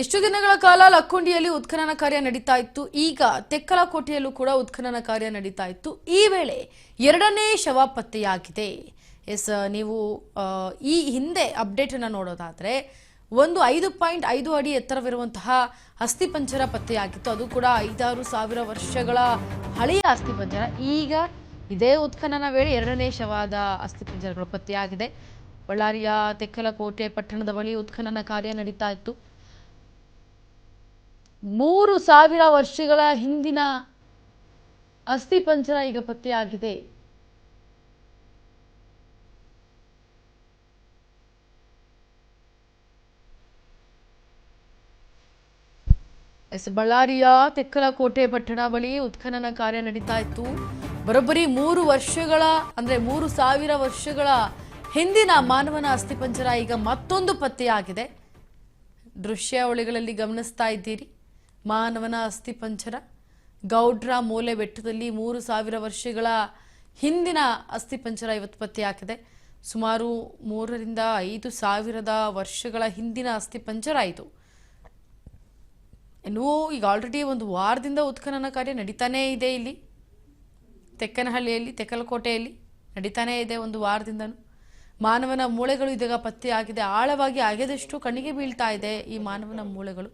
ಇಷ್ಟು ದಿನಗಳ ಕಾಲ ಲಕ್ಕುಂಡಿಯಲ್ಲಿ ಉತ್ಖನನ ಕಾರ್ಯ ನಡೀತಾ ಇತ್ತು. ಈಗ ತೆಕ್ಕಲಕೋಟೆಯಲ್ಲೂ ಕೂಡ ಉತ್ಖನನ ಕಾರ್ಯ ನಡೀತಾ ಇತ್ತು. ಈ ವೇಳೆ ಎರಡನೇ ಶವ ಪತ್ತೆಯಾಗಿದೆ. ಎಸ್, ನೀವು ಈ ಹಿಂದೆ ಅಪ್ಡೇಟ್ ಅನ್ನು ನೋಡೋದಾದ್ರೆ ಒಂದು 5.5 ಅಡಿ ಎತ್ತರವಿರುವಂತಹ ಅಸ್ಥಿಪಂಜರ ಪತ್ತೆಯಾಗಿತ್ತು. ಅದು ಕೂಡ 5,000 ವರ್ಷಗಳ ಹಳೆಯ ಅಸ್ಥಿಪಂಜರ. ಈಗ ಇದೇ ಉತ್ಖನನ ವೇಳೆ ಎರಡನೇ ಶವದ ಅಸ್ಥಿಪಂಜರಗಳು ಪತ್ತೆಯಾಗಿದೆ. ಬಳ್ಳಾರಿಯ ತೆಕ್ಕಲಕೋಟೆ ಪಟ್ಟಣದ ಬಳಿ ಉತ್ಖನನ ಕಾರ್ಯ ನಡೀತಾ ಇತ್ತು. 3,000 ವರ್ಷಗಳ ಹಿಂದಿನ ಅಸ್ಥಿಪಂಜರ ಈಗ ಪತ್ತೆಯಾಗಿದೆ. ಬಳ್ಳಾರಿಯ ತೆಕ್ಕಲಕೋಟೆ ಪಟ್ಟಣ ಬಳಿ ಉತ್ಖನನ ಕಾರ್ಯ ನಡೀತಾ ಇತ್ತು. ಬರೋಬ್ಬರಿ 3 ವರ್ಷಗಳ ಅಂದ್ರೆ 3,000 ವರ್ಷಗಳ ಹಿಂದಿನ ಮಾನವನ ಅಸ್ಥಿಪಂಜರ ಈಗ ಮತ್ತೊಂದು ಪತ್ತೆಯಾಗಿದೆ. ದೃಶ್ಯಾವಳಿಗಳಲ್ಲಿ ಗಮನಿಸ್ತಾ ಇದ್ದೀರಿ. ಮಾನವನ ಅಸ್ಥಿಪಂಜರ ಗೌಡ್ರ ಮೂಲೆ ಬೆಟ್ಟದಲ್ಲಿ 3,000 ವರ್ಷಗಳ ಹಿಂದಿನ ಅಸ್ಥಿಪಂಜರ ಇವತ್ತು ಪತ್ತೆಯಾಗಿದೆ. ಸುಮಾರು 3,000 ರಿಂದ 5,000 ವರ್ಷಗಳ ಹಿಂದಿನ ಅಸ್ಥಿಪಂಜರ ಇದು. ಇನ್ನು ಈಗ ಆಲ್ರೆಡಿ ಒಂದು ವಾರದಿಂದ ಉತ್ಖನನ ಕಾರ್ಯ ನಡೀತಾನೇ ಇದೆ. ಇಲ್ಲಿ ತೆಕ್ಕನಹಳ್ಳಿಯಲ್ಲಿ ತೆಕ್ಕಲಕೋಟೆಯಲ್ಲಿ ನಡೀತಾನೇ ಇದೆ ಒಂದು ವಾರದಿಂದನೂ. ಮಾನವನ ಮೂಳೆಗಳು ಇದೀಗ ಪತ್ತೆಯಾಗಿದೆ. ಆಳವಾಗಿ ಅಗೆದಷ್ಟು ಕಣ್ಣಿಗೆ ಬೀಳ್ತಾ ಇದೆ ಈ ಮಾನವನ ಮೂಳೆಗಳು.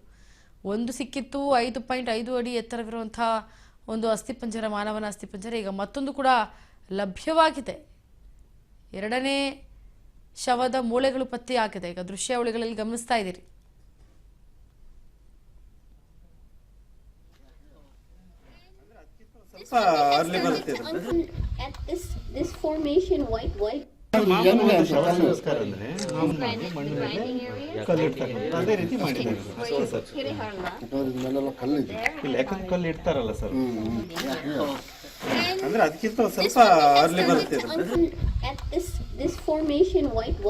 ಒಂದು ಸಿಕ್ಕಿತ್ತು 5.5 ಅಡಿ ಎತ್ತರವಿರುವಂತಹ ಒಂದು ಅಸ್ಥಿಪಂಜರ, ಮಾನವನ ಅಸ್ಥಿಪಂಜರ. ಈಗ ಮತ್ತೊಂದು ಕೂಡ ಲಭ್ಯವಾಗಿದೆ. ಎರಡನೇ ಶವದ ಮೂಳೆಗಳು ಪತ್ತೆಯಾಗಿದೆ. ಈಗ ದೃಶ್ಯಾವಳಿಗಳಲ್ಲಿ ಗಮನಿಸ್ತಾ ಇದ್ದೀರಿ. This formation white ಸಂಸ್ಕಾರ ಅಂದ್ರೆ ಅದೇ ರೀತಿ ಮಾಡಿದ್ದಾರೆ. ಯಾಕಂದ್ರೆ ಕಲ್ಲು ಇಡ್ತಾರಲ್ಲ ಸರ್, ಅಂದ್ರೆ ಅದಕ್ಕಿಂತ ಸ್ವಲ್ಪ ಅರ್ಲಿ ಬರುತ್ತೆ. this formation white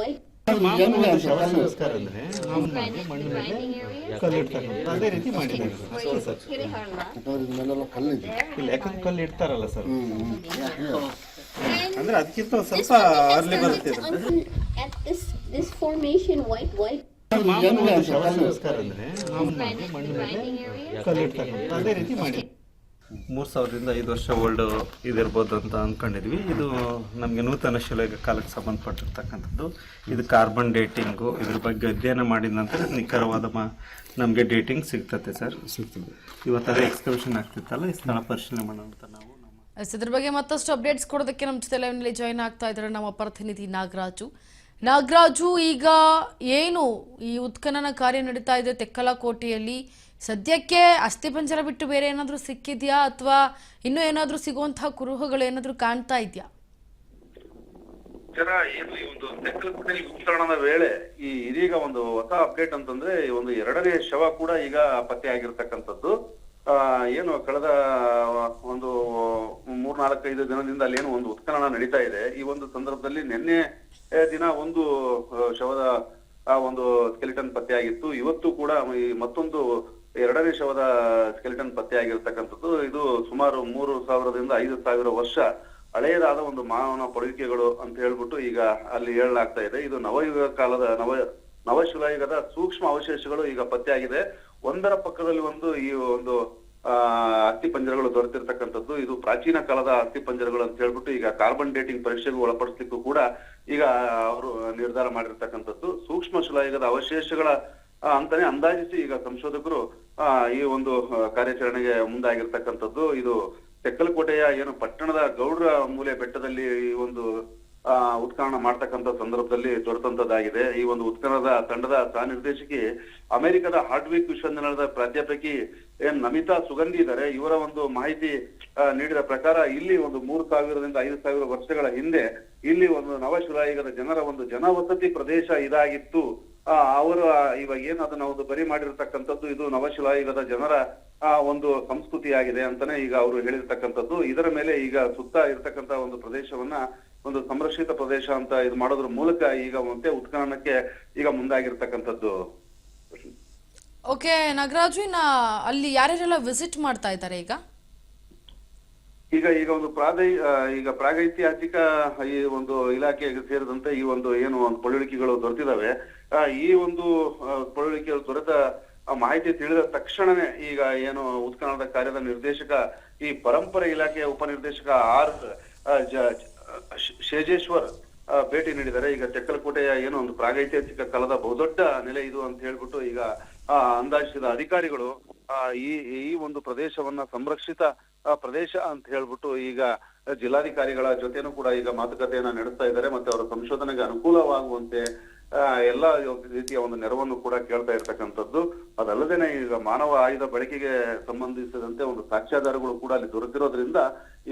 ಸಂಸ್ಕಾರ ಅಂದ್ರೆ ಕಲ್ಲು ಇಡ್ತಾರೆ, ಅದೇ ರೀತಿ ಮಾಡಿದ್ದಾರೆ. ಯಾಕಂದ್ರೆ ಕಲ್ಲು ಇಡ್ತಾರಲ್ಲ ಸರ್, ಅಂದ್ರೆ ಅದಕ್ಕಿಂತ ಸ್ವಲ್ಪ ಅರ್ಲಿ ಬರುತ್ತೆ. this formation white ಸಂಸ್ಕಾರ ಅಂದ್ರೆ ಕಲ್ಲು ಇಡ್ತಾರೆ, ಅದೇ ರೀತಿ ಮಾಡಿ 3,000 ರಿಂದ 5 ವರ್ಷ ಓಲ್ಡ್ ಇದಿರ್ಬೋದು ಅಂತ ಅಂದ್ಕೊಂಡಿದ್ವಿ. ಇದು ನಮಗೆ ನೂತನ ಶಿಲೆ ಕಾಲಕ್ಕೆ ಸಂಬಂಧಪಟ್ಟಿರ್ತಕ್ಕಂಥದ್ದು. ಇದು ಕಾರ್ಬನ್ ಡೇಟಿಂಗು, ಇದ್ರ ಬಗ್ಗೆ ಅಧ್ಯಯನ ಮಾಡಿದ ನಂತರ ನಿಖರವಾದ ನಮಗೆ ಡೇಟಿಂಗ್ ಸಿಗ್ತದೆ ಸರ್, ಸಿಗ್ತದೆ. ಇವತ್ತರ ಎಕ್ಸ್ಕರ್ಷನ್ ಆಗ್ತಿತ್ತಲ್ಲ, ಈ ಸ್ಥಳ ಪರಿಶೀಲನೆ ಮಾಡೋಣ ಅಂತ ನಾವು ಇದ್ರ ಬಗ್ಗೆ ಮತ್ತಷ್ಟು ಅಪ್ಡೇಟ್ಸ್ ಕೊಡೋದಕ್ಕೆ ನಮ್ಮ ಜೊತೆ ಲೈವ್ನಲ್ಲಿ ಜಾಯಿನ್ ಆಗ್ತಾ ಇದ್ದಾರೆ ನಮ್ಮ ಪ್ರತಿನಿಧಿ ನಾಗರಾಜು. ಈಗ ಏನು ಈ ಉತ್ಖನನ ಕಾರ್ಯ ನಡೀತಾ ಇದೆ ತೆಕ್ಕಲಕೋಟೆಯಲ್ಲಿ, ಸದ್ಯಕ್ಕೆ ಅಸ್ಥಿಪಂಜರ ಬಿಟ್ಟು ಬೇರೆ ಏನಾದರೂ ಸಿಕ್ಕಿದ್ಯಾ ಅಥವಾ ಇನ್ನೂ ಏನಾದರೂ ಸಿಗುವಂತಹ ಕುರುಹುಗಳು ಏನಾದರೂ ಕಾಣ್ತಾ ಇದೆಯಾ? ಏನು ಈ ಒಂದು ತೆಕ್ಕಲಕೋಟೆಯಲ್ಲಿ ಉತ್ಖನನದ ವೇಳೆ ಇದೀಗ ಒಂದು ಹೊಸ ಅಪ್ಡೇಟ್ ಅಂತಂದ್ರೆ ಈ ಒಂದು ಎರಡನೇ ಶವ ಕೂಡ ಈಗ ಪತ್ತೆ ಆಗಿರ್ತಕ್ಕಂಥದ್ದು. ಏನು ಕಳೆದ ಒಂದು 3-4-5 ದಿನದಿಂದ ಅಲ್ಲಿ ಏನು ಒಂದು ಉತ್ಖನನ ನಡೀತಾ ಇದೆ. ಈ ಒಂದು ಸಂದರ್ಭದಲ್ಲಿ ನಿನ್ನೆ ದಿನ ಒಂದು ಶವದ ಒಂದು ಸ್ಕೆಲಿಟನ್ ಪತ್ತೆ ಆಗಿತ್ತು. ಇವತ್ತು ಕೂಡ ಮತ್ತೊಂದು ಎರಡನೇ ಶವದ ಸ್ಕೆಲಿಟನ್ ಪತ್ತೆ ಆಗಿರ್ತಕ್ಕಂಥದ್ದು. ಇದು ಸುಮಾರು 3,000 ರಿಂದ 5,000 ವರ್ಷ ಹಳೆಯದಾದ ಒಂದು ಮಾನವನ ಪಡುವಿಕೆಗಳು ಅಂತ ಹೇಳ್ಬಿಟ್ಟು ಈಗ ಅಲ್ಲಿ ಹೇಳಲಾಗ್ತಾ ಇದೆ. ಇದು ನವಯುಗ ಕಾಲದ ನವಶಿಲಾಯುಗದ ಸೂಕ್ಷ್ಮ ಅವಶೇಷಗಳು ಈಗ ಪತ್ತೆ ಆಗಿದೆ. ಒಂದರ ಪಕ್ಕದಲ್ಲಿ ಒಂದು ಈ ಒಂದು ಅಸ್ಥಿಪಂಜರಗಳು ದೊರೆತಿರ್ತಕ್ಕಂಥದ್ದು. ಇದು ಪ್ರಾಚೀನ ಕಾಲದ ಅಸ್ಥಿಪಂಜರಗಳು ಅಂತ ಹೇಳ್ಬಿಟ್ಟು ಈಗ ಕಾರ್ಬನ್ ಡೇಟಿಂಗ್ ಪರೀಕ್ಷೆಗೂ ಒಳಪಡಿಸ್ಲಿಕ್ಕೂ ಕೂಡ ಈಗ ಅವರು ನಿರ್ಧಾರ ಮಾಡಿರ್ತಕ್ಕಂಥದ್ದು. ಸೂಕ್ಷ್ಮ ಶಿಲಾಯುಗದ ಅವಶೇಷಗಳ ಅಂತಾನೆ ಅಂದಾಜಿಸಿ ಈಗ ಸಂಶೋಧಕರು ಈ ಒಂದು ಕಾರ್ಯಾಚರಣೆಗೆ ಮುಂದಾಗಿರ್ತಕ್ಕಂಥದ್ದು. ಇದು ತೆಕ್ಕಲಕೋಟೆಯ ಏನು ಪಟ್ಟಣದ ಗೌಡ್ರ ಮೂಲೆ ಬೆಟ್ಟದಲ್ಲಿ ಈ ಒಂದು ಉತ್ಖನನ ಮಾಡ್ತಕ್ಕಂಥ ಸಂದರ್ಭದಲ್ಲಿ ದೊರೆತಂತದ್ದಾಗಿದೆ. ಈ ಒಂದು ಉತ್ಖನನದ ತಂಡದ ಸಹ ನಿರ್ದೇಶಕಿ ಅಮೆರಿಕದ ಹಾರ್ಡ್ವಿಕ್ ವಿಶ್ವವಿದ್ಯಾಲಯದ ಪ್ರಾಧ್ಯಾಪಕಿ ನಮಿತಾ ಸುಗಂಧಿ ಇದ್ದಾರೆ. ಇವರ ಒಂದು ಮಾಹಿತಿ ನೀಡಿದ ಪ್ರಕಾರ ಇಲ್ಲಿ ಒಂದು 3,000 ರಿಂದ 5,000 ವರ್ಷಗಳ ಹಿಂದೆ ಇಲ್ಲಿ ಒಂದು ನವಶಿಲಾಯುಗದ ಜನರ ಒಂದು ಜನವಸತಿ ಪ್ರದೇಶ ಇದಾಗಿತ್ತು. ಅವರು ಇವಾಗ ಏನು ಅದನ್ನ ಒಂದು ಬರಿ ಮಾಡಿರ್ತಕ್ಕಂಥದ್ದು ಇದು ನವಶಿಲಾಯುಗದ ಜನರ ಒಂದು ಸಂಸ್ಕೃತಿಯಾಗಿದೆ ಅಂತಾನೆ ಈಗ ಅವರು ಹೇಳಿರ್ತಕ್ಕಂಥದ್ದು. ಇದರ ಮೇಲೆ ಈಗ ಸುತ್ತ ಇರ್ತಕ್ಕಂಥ ಒಂದು ಪ್ರದೇಶವನ್ನ ಒಂದು ಸಂರಕ್ಷಿತ ಪ್ರದೇಶ ಅಂತ ಇದು ಮಾಡೋದ್ರ ಮೂಲಕ ಈಗ ಮತ್ತೆ ಉತ್ಖನನಕ್ಕೆ ಈಗ ಮುಂದಾಗಿರ್ತಕ್ಕಂಥದ್ದು. ಓಕೆ ನಾಗರಾಜು, ಅಲ್ಲಿ ಯಾರ್ಯಾರೆಲ್ಲ ವಿಸಿಟ್ ಮಾಡ್ತಾ ಇದ್ದಾರೆ ಈಗ ಒಂದು ಪ್ರಾಗೈತಿಹಾಸಿಕ ಈ ಒಂದು ಇಲಾಖೆಗೆ ಸೇರಿದಂತೆ ಈ ಒಂದು ಏನು ಒಂದು ಪಳುವಳಿಕೆಗಳು ದೊರೆತಿದಾವೆ. ಈ ಒಂದು ಪಳುವಳಿಕೆಗಳು ದೊರೆತ ಆ ಮಾಹಿತಿ ತಿಳಿದ ತಕ್ಷಣನೇ ಈಗ ಏನು ಉತ್ಖನನದ ಕಾರ್ಯದ ನಿರ್ದೇಶಕ ಈ ಪರಂಪರೆ ಇಲಾಖೆಯ ಉಪನಿರ್ದೇಶಕ ಶೇಜೇಶ್ವರ್ ಭೇಟಿ ನೀಡಿದ್ದಾರೆ. ಈಗ ತೆಕ್ಕಲಕೋಟೆಯ ಏನೋ ಒಂದು ಪ್ರಾಗೈತಿಹಾಸಿಕ ಕಾಲದ ಬಹುದೊಡ್ಡ ನೆಲೆ ಇದು ಅಂತ ಹೇಳ್ಬಿಟ್ಟು ಈಗ ಅಂದಾಜಿಸಿದ ಅಧಿಕಾರಿಗಳು ಈ ಒಂದು ಪ್ರದೇಶವನ್ನ ಸಂರಕ್ಷಿತ ಪ್ರದೇಶ ಅಂತ ಹೇಳ್ಬಿಟ್ಟು ಈಗ ಜಿಲ್ಲಾಧಿಕಾರಿಗಳ ಜೊತೆನೂ ಕೂಡ ಈಗ ಮಾತುಕತೆಯನ್ನ ನಡೆಸ್ತಾ ಇದ್ದಾರೆ. ಮತ್ತೆ ಅವರ ಸಂಶೋಧನೆಗೆ ಅನುಕೂಲವಾಗುವಂತೆ ಎಲ್ಲಾ ರೀತಿಯ ಒಂದು ನೆರವನ್ನು ಕೂಡ ಕೇಳ್ತಾ ಇರ್ತಕ್ಕಂಥದ್ದು. ಅದಲ್ಲದೇನೆ ಈಗ ಮಾನವ ಆಯುಧ ಬಳಕೆಗೆ ಸಂಬಂಧಿಸಿದಂತೆ ಒಂದು ಸಾಕ್ಷ್ಯಾಧಾರಗಳು ಕೂಡ ಅಲ್ಲಿ ದೊರೆತಿರೋದ್ರಿಂದ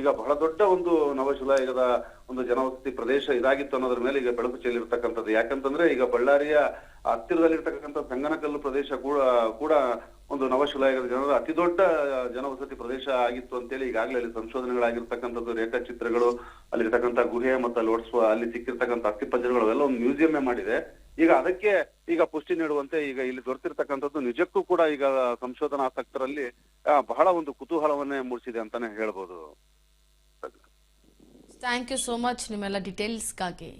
ಈಗ ಬಹಳ ದೊಡ್ಡ ಒಂದು ನವಶಿಲಾಯುಗದ ಒಂದು ಜನವಸತಿ ಪ್ರದೇಶ ಇದಾಗಿತ್ತು ಅನ್ನೋದ್ರ ಮೇಲೆ ಈಗ ಬೆಳಕು ಚೆಲ್ಲಿರ್ತಕ್ಕಂಥದ್ದು. ಯಾಕಂತಂದ್ರೆ ಈಗ ಬಳ್ಳಾರಿಯ ಹತ್ತಿರದಲ್ಲಿರ್ತಕ್ಕಂಥ ಸಂಗನಕಲ್ಲು ಪ್ರದೇಶ ಕೂಡ ಒಂದು ನವಶಿಲಾಯುಗದ ಜನರ ಅತಿ ದೊಡ್ಡ ಜನವಸತಿ ಪ್ರದೇಶ ಆಗಿತ್ತು ಅಂತೇಳಿ ಈಗಾಗಲೇ ಅಲ್ಲಿ ಸಂಶೋಧನೆಗಳಾಗಿರ್ತಕ್ಕಂಥದ್ದು, ರೇಖಾಚಿತ್ರಗಳು, ಅಲ್ಲಿರ್ತಕ್ಕಂಥ ಗುಹೆ ಮತ್ತು ಅಲ್ಲಿ ಸಿಕ್ಕಿರ್ತಕ್ಕಂಥ ಅಸ್ಥಿಪಂಜರಗಳು ಅವೆಲ್ಲ ಒಂದು ಮ್ಯೂಸಿಯಂ ಮಾಡಿದೆ. ಈಗ ಅದಕ್ಕೆ ಈಗ ಪುಷ್ಟಿ ನೀಡುವಂತೆ ಈಗ ಇಲ್ಲಿ ದೊರೆತಿರ್ತಕ್ಕಂಥದ್ದು ನಿಜಕ್ಕೂ ಕೂಡ ಈಗ ಸಂಶೋಧನಾಸಕ್ತರಲ್ಲಿ ಬಹಳ ಒಂದು ಕುತೂಹಲವನ್ನೇ ಮೂಡಿಸಿದೆ ಅಂತಾನೆ ಹೇಳ್ಬೋದು. ಥ್ಯಾಂಕ್ ಯು ಸೋ ಮಚ್ ನಿಮ್ಮೆಲ್ಲ ಡೀಟೇಲ್ಸ್ಗಾಗಿ.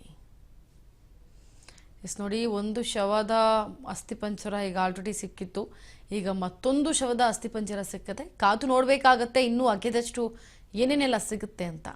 ನೋಡಿ, ಒಂದು ಶವದ ಅಸ್ಥಿಪಂಜರ ಈಗ ಆಲ್ರೆಡಿ ಸಿಕ್ಕಿತ್ತು, ಈಗ ಮತ್ತೊಂದು ಶವದ ಅಸ್ಥಿಪಂಜರ ಸಿಕ್ಕದೆ. ಕಾದು ನೋಡಬೇಕಾಗತ್ತೆ ಇನ್ನೂ ಅಗೆದಷ್ಟು ಏನೇನೆಲ್ಲ ಸಿಗುತ್ತೆ ಅಂತ.